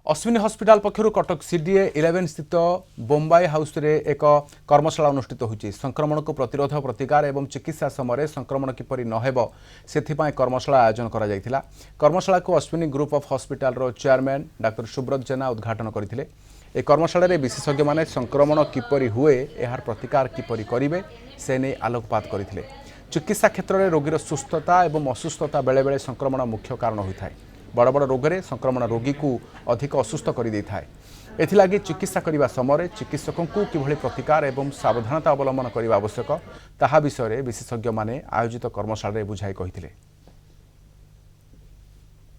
Ashwini hospital पक्षर Cuttack CDA 11 स्थित बोम्बाई house रे एक कर्मशाला अनुष्ठित होती। संक्रमण को प्रतिरोध प्रतिकार एवं चिकित्सा समय संक्रमण किपरि नहेब सेथिपाई कर्मशाला आयोजन करा जायथिला। कर्मशाला को अश्विनी ग्रुप ऑफ हॉस्पिटल रो चेयरमैन डॉक्टर सुब्रत जेना उद्घाटन करथिले। ए कर्मशाला रे विशेषज्ञ माने संक्रमण किपरि हुए एहार प्रतिकार किपरि करिवे से नै आलोकपात करथिले। चिकित्सा क्षेत्र में रोगीर सुस्थता एवं असुस्थता बेले बेले संक्रमण मुख्य कारण होता है। बड़ बड़ रोग में संक्रमण रोगी को अधिक असुस्थ कर दे था। एथिलागी चिकित्सा करने समय चिकित्सकों को किभली प्रतिकार एवं सावधानता अवलंबन करने आवश्यक ताहा विषय विशेषज्ञ माने आयोजित कर्मशाला बुझाई कहिथिले।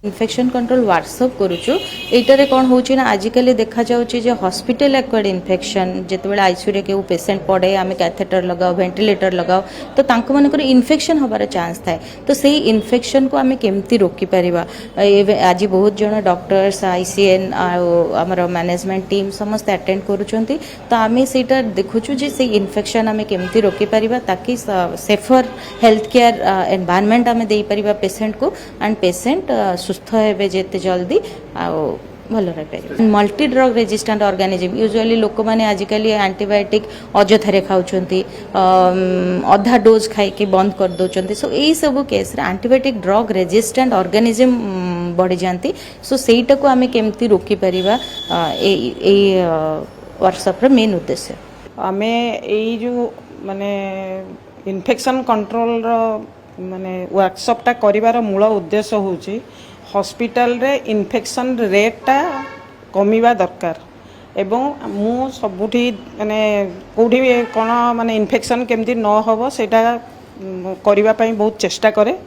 इन्फेक्शन कंट्रोल व्हाट्सअप करूँ एटारे कौन होची ना आजिकल देखा जाउची जे हॉस्पिटल एक्वायर्ड इन्फेक्शन जेतेबेले आईसीयू रे केउ पेशेंट पड़े आमे कैथेटर लगाओ वेंटिलेटर लगाओ तो तांको मानकर इन्फेक्शन होबार चांस थाए। तो सेही इन्फेक्शन को आमे केमती रोकी परिबा आज बहुत जन डॉक्टर्स आईसीएन आमर मैनेजमेंट टीम समस्त अटेंड करूछंती। तो आमे सेटा देखुछु जे से इन्फेक्शन आमे केमती रोकी परिबा ताकि सेफर हेल्थ केयर एनवायरनमेंट आमे देई परिबा पेशेंट को एंड पेशेंट सुस्थ हे जेते जल्दी भल रही। Multi drug resistant organism usually लोक मैंने आजिकल एंटीबायोटिक अजथारे खाऊंती अधा डोज खाई बंद कर दौरान। सो यही सब case antibiotic drug resistant organism बढ़ी जाती। सो सेटा को आमे केमती रोकी परिबा वर्कशॉप रे मेन उद्देश्य आमे एई जो माने इन्फेक्शन कंट्रोल रो माने वर्कशॉप टा करिवार मूल उद्देश्य होची हॉस्पिटल रे इन्फेक्शन रेटा कमिबा दरकार एवं मु सबुठी माने कोठी कोन माने इन्फेक्शन केमती न होबो सेटा करिवा पई बहुत चेष्टा करे।